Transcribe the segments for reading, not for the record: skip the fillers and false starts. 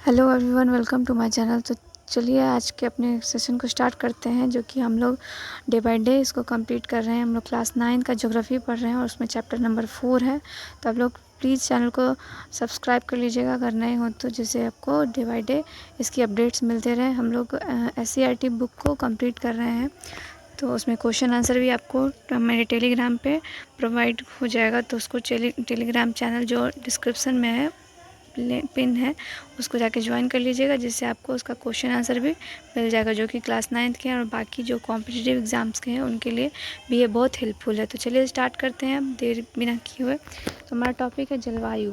Hello everyone, welcome to my channel. तो चलिए आज के अपने सेशन को स्टार्ट करते हैं, जो कि हम लोग डे बाय डे इसको कंप्लीट कर रहे हैं। हम लोग क्लास 9 का ज्योग्राफी पढ़ रहे हैं और उसमें चैप्टर नंबर 4 है। तो आप लोग प्लीज़ चैनल को सब्सक्राइब कर लीजिएगा अगर नए हो तो, जिससे आपको डे बाय डे इसकी अपडेट्स मिलते रहे। हम लोग SCERT बुक को कंप्लीट कर रहे हैं, तो उसमें क्वेश्चन आंसर भी आपको मेरे टेलीग्राम पे प्रोवाइड हो जाएगा। तो उसको टेलीग्राम चैनल जो डिस्क्रिप्शन में है, पिन है, उसको जाके ज्वाइन कर लीजिएगा, जिससे आपको उसका क्वेश्चन आंसर भी मिल जाएगा, जो कि क्लास 9 के हैं और बाकी जो कॉम्पिटिटिव एग्ज़ाम्स के हैं उनके लिए भी ये बहुत हेल्पफुल है। तो चलिए स्टार्ट करते हैं अब देर बिना किए हुए। तो हमारा टॉपिक है जलवायु।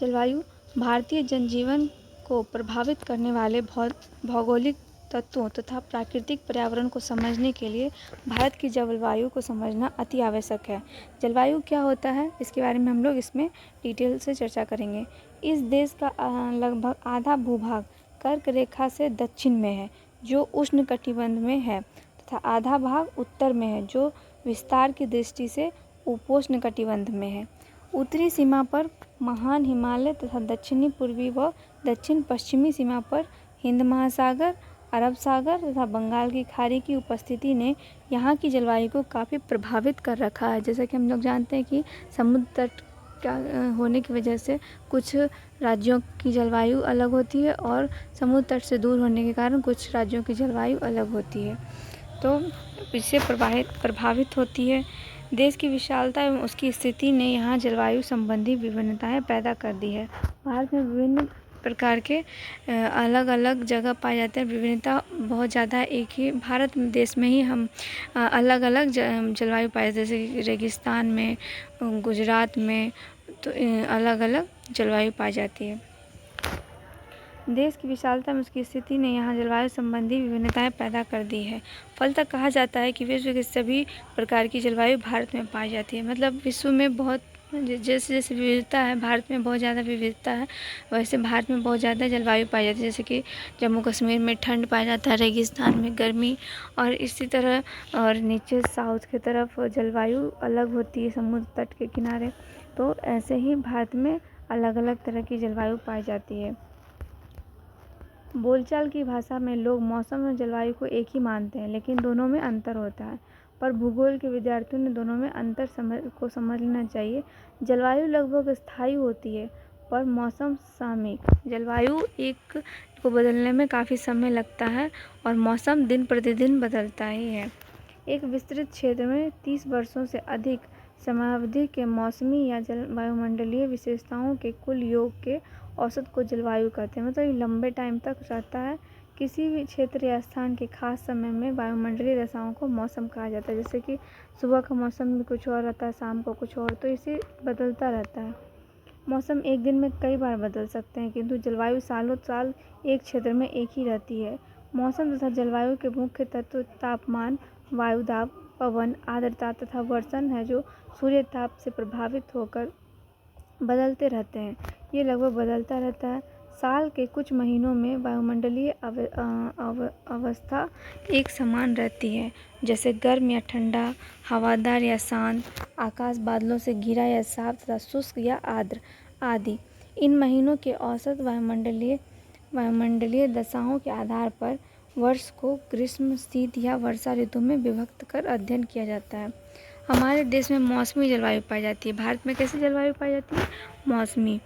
जलवायु भारतीय जनजीवन को प्रभावित करने वाले भौगोलिक तत्वों तथा प्राकृतिक पर्यावरण को समझने के लिए भारत की जलवायु को समझना अति आवश्यक है। जलवायु क्या होता है, इसके बारे में हम लोग इसमें डिटेल से चर्चा करेंगे। इस देश का लगभग आधा भूभाग कर्क रेखा से दक्षिण में है, जो उष्णकटिबंध में है, तथा आधा भाग उत्तर में है, जो विस्तार की दृष्टि से उपोष्णकटिबंध में है। उत्तरी सीमा पर महान हिमालय तथा दक्षिणी पूर्वी व दक्षिण पश्चिमी सीमा पर हिंद महासागर, अरब सागर तथा बंगाल की खाड़ी की उपस्थिति ने यहाँ की जलवायु को काफ़ी प्रभावित कर रखा है। जैसा कि हम लोग जानते हैं कि समुद्र तट का होने की वजह से कुछ राज्यों की जलवायु अलग होती है और समुद्र तट से दूर होने के कारण कुछ राज्यों की जलवायु अलग होती है, तो इससे प्रभावित होती है। देश की विशालता एवं उसकी स्थिति ने यहाँ जलवायु संबंधी विभिन्नताएं पैदा कर दी है। भारत में विभिन्न प्रकार के अलग अलग जगह पाए जाते हैं। विभिन्नता बहुत ज़्यादा एक ही भारत देश में ही हम अलग अलग जलवायु पाए, जैसे कि रेगिस्तान में, गुजरात में, तो अलग अलग जलवायु पाई जाती है। देश की विशालता में उसकी स्थिति ने यहाँ जलवायु संबंधी विभिन्नताएं पैदा कर दी है। फलतः कहा जाता है कि विश्व की सभी प्रकार की जलवायु भारत में पाई जाती है। मतलब विश्व में बहुत जैसे जैसे विविधता है, भारत में बहुत ज़्यादा विविधता है, वैसे भारत में बहुत ज़्यादा जलवायु पाई जाती है। जैसे कि जम्मू कश्मीर में ठंड पाया जाता है, रेगिस्तान में गर्मी, और इसी तरह और नीचे साउथ की तरफ जलवायु अलग होती है समुद्र तट के किनारे। तो ऐसे ही भारत में अलग अलग तरह की जलवायु पाई जाती है। बोलचाल की भाषा में लोग मौसम और जलवायु को एक ही मानते हैं, लेकिन दोनों में अंतर होता है। पर भूगोल के विद्यार्थियों ने दोनों में अंतर समझ लेना चाहिए। जलवायु लगभग स्थायी होती है, पर मौसम सामयिक। जलवायु एक को बदलने में काफ़ी समय लगता है और मौसम दिन प्रतिदिन बदलता ही है। एक विस्तृत क्षेत्र में 30 वर्षों से अधिक समयावधि के मौसमी या वायुमंडलीय विशेषताओं के कुल योग के औसत को जलवायु कहते हैं। मतलब ये लंबे टाइम तक रहता है। किसी भी क्षेत्र या स्थान के खास समय में वायुमंडलीय दशाओं को मौसम कहा जाता है। जैसे कि सुबह का मौसम भी कुछ और रहता है, शाम को कुछ और, तो इसे बदलता रहता है। मौसम एक दिन में कई बार बदल सकते हैं, किंतु जलवायु सालों साल एक क्षेत्र में एक ही रहती है। मौसम तथा जलवायु के मुख्य तत्व तापमान, वायुदाब, पवन, आर्द्रता तथा वर्षण है, जो सूर्य ताप से प्रभावित होकर बदलते रहते हैं। ये लगभग बदलता रहता है। साल के कुछ महीनों में वायुमंडलीय अवस्था एक समान रहती है, जैसे गर्म या ठंडा, हवादार या शांत, आकाश बादलों से घिरा या साफ तथा शुष्क या आर्द्र आदि। इन महीनों के औसत वायुमंडलीय दशाओं के आधार पर वर्ष को ग्रीष्म, शीत या वर्षा ऋतु में विभक्त कर अध्ययन किया जाता है। हमारे देश में मौसमी जलवायु पाई जाती है। भारत में कैसी जलवायु पाई जाती है? मौसमी।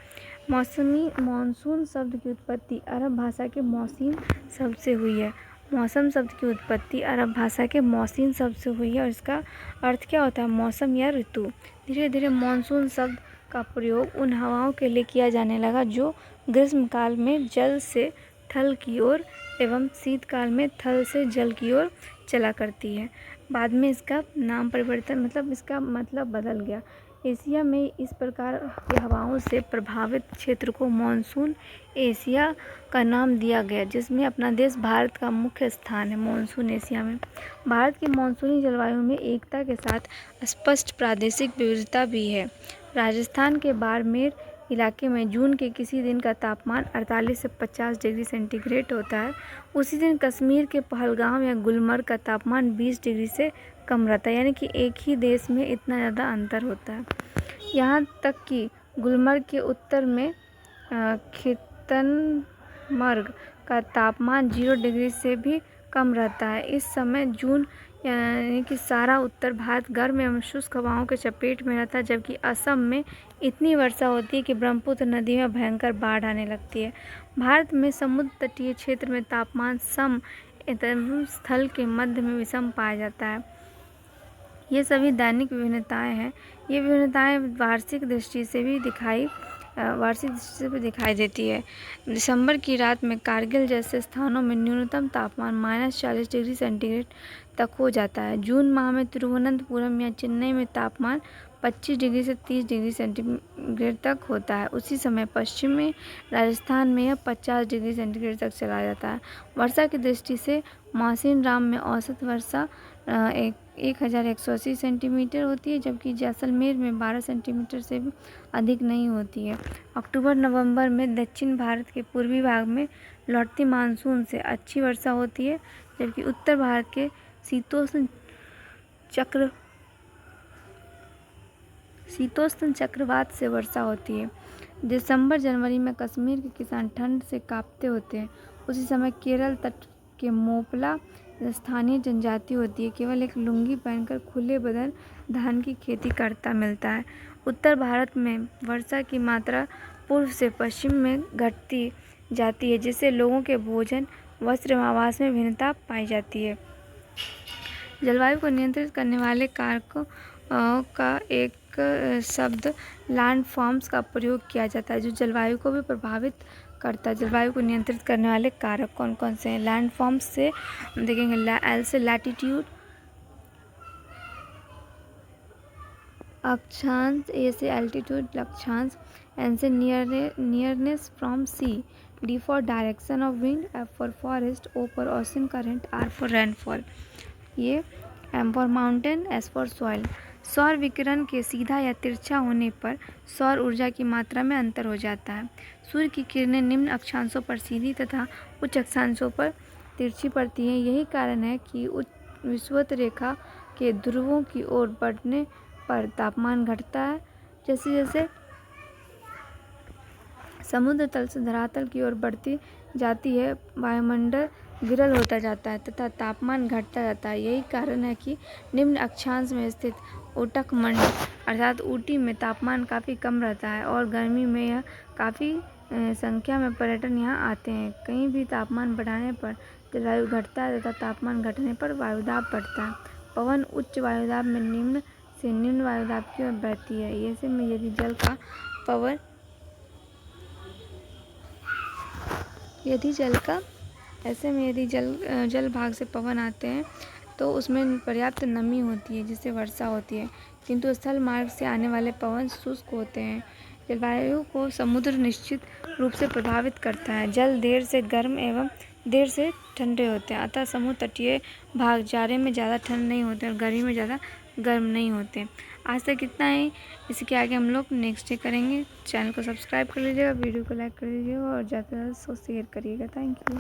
मानसून शब्द की उत्पत्ति अरब भाषा के मौसिन शब्द से हुई है। मौसम शब्द की उत्पत्ति अरब भाषा के मौसिन शब्द से हुई है और इसका अर्थ क्या होता है? मौसम या ऋतु। धीरे धीरे मानसून शब्द का प्रयोग उन हवाओं के लिए किया जाने लगा जो ग्रीष्म काल में जल से थल की ओर एवं शीतकाल में थल से जल की ओर चला करती है। बाद में इसका नाम परिवर्तन इसका मतलब बदल गया। एशिया में इस प्रकार की हवाओं से प्रभावित क्षेत्र को मानसून एशिया का नाम दिया गया, जिसमें अपना देश भारत का मुख्य स्थान है। मानसून एशिया में भारत की मानसूनी जलवायु में एकता के साथ स्पष्ट प्रादेशिक विविधता भी है। राजस्थान के बाड़मेर इलाके में जून के किसी दिन का तापमान 48 से 50 डिग्री सेंटीग्रेड होता है। उसी दिन कश्मीर के पहलगाम या गुलमर्ग का तापमान 20 डिग्री से कम रहता है। यानी कि एक ही देश में इतना ज़्यादा अंतर होता है। यहाँ तक कि गुलमर्ग के उत्तर में गुलमर्ग का तापमान 0 डिग्री से भी कम रहता है। इस समय जून यानी कि सारा उत्तर भारत गर्म एवं शुष्क हवाओं के चपेट में रहता है, जबकि असम में इतनी वर्षा होती है कि ब्रह्मपुत्र नदी में भयंकर बाढ़ आने लगती है। भारत में समुद्र तटीय क्षेत्र में तापमान सम एवं स्थल के मध्य में विषम पाया जाता है। ये सभी दैनिक विभिन्नताएं हैं। ये विभिन्नताएं वार्षिक दृष्टि से भी दिखाई देती है। दिसंबर की रात में कारगिल जैसे स्थानों में न्यूनतम तापमान -40 डिग्री सेंटीग्रेड तक हो जाता है। जून माह में तिरुवनंतपुरम या चेन्नई में तापमान 25 डिग्री से 30 डिग्री सेंटीग्रेड तक होता है। उसी समय पश्चिमी राजस्थान में यह 50 डिग्री सेंटीग्रेड तक चला जाता है। वर्षा की दृष्टि से मौसिनराम में औसत वर्षा 1180 सेंटीमीटर होती है, जबकि जैसलमेर में 12 सेंटीमीटर से भी अधिक नहीं होती है। अक्टूबर-नवंबर में दक्षिण भारत के पूर्वी भाग में लौटती मानसून से अच्छी वर्षा होती है, जबकि उत्तर भारत के शीतोष्ण चक्रवात से वर्षा होती है। दिसंबर-जनवरी में कश्मीर के किसान ठंड से कांपते होते हैं। उसी समय केरल तट के मोपला स्थानीय जनजाति होती है, केवल एक लुंगी पहनकर खुले बदन धान की खेती करता मिलता है। उत्तर भारत में वर्षा की मात्रा पूर्व से पश्चिम में घटती जाती है, जिससे लोगों के भोजन, वस्त्र एवं आवास में भिन्नता पाई जाती है। जलवायु को नियंत्रित करने वाले कारकों का एक शब्द लैंडफॉर्म्स का प्रयोग किया जाता है, जो जलवायु को भी प्रभावित करता है। जलवायु को नियंत्रित करने वाले कारक कौन कौन से हैं? लैंडफॉर्म्स से देखेंगे एल से लैटिट्यूड, अक्षांश, ए से एल्टीट्यूड अक्षांश, एन से nearness from sea, D for direction of wind, F for forest, O for ocean current, R for rainfall, ये M for mountain, S for soil. सौर विकिरण के सीधा या तिरछा होने पर सौर ऊर्जा की मात्रा में अंतर हो जाता है। सूर्य की किरणें निम्न अक्षांशों पर सीधी तथा उच्च अक्षांशों पर तिरछी पड़ती हैं। यही कारण है कि विषुवत रेखा के ध्रुवों की ओर बढ़ने पर तापमान घटता है। जैसे जैसे समुद्र तल से धरातल की ओर बढ़ती जाती है, वायुमंडल विरल होता जाता है तथा तापमान घटता जाता है। यही कारण है कि निम्न अक्षांश में स्थित उटकमंड अर्थात ऊटी में तापमान काफ़ी कम रहता है और गर्मी में यह काफ़ी संख्या में पर्यटन यहाँ आते हैं। कहीं भी तापमान बढ़ाने पर जलवायु घटता है तथा तापमान घटने पर वायुदाब बढ़ता है। पवन उच्च वायुदाब में निम्न से निम्न वायुदाब की ओर बहती है। ऐसे में यदि जल भाग से पवन आते हैं तो उसमें पर्याप्त नमी होती है, जिससे वर्षा होती है, किंतु स्थल मार्ग से आने वाले पवन शुष्क होते हैं। जलवायु को समुद्र निश्चित रूप से प्रभावित करता है। जल देर से गर्म एवं देर से ठंडे होते हैं, अतः समुद्र तटीय भाग जाड़े में ज़्यादा ठंड नहीं होते और गर्मी में ज़्यादा गर्म नहीं होते। आज तक इतना ही, इसके आगे हम लोग नेक्स्ट डे करेंगे। चैनल को सब्सक्राइब कर लीजिएगा, वीडियो को लाइक कर लीजिएगा और ज़्यादा से ज़्यादा शेयर करिएगा। Thank you.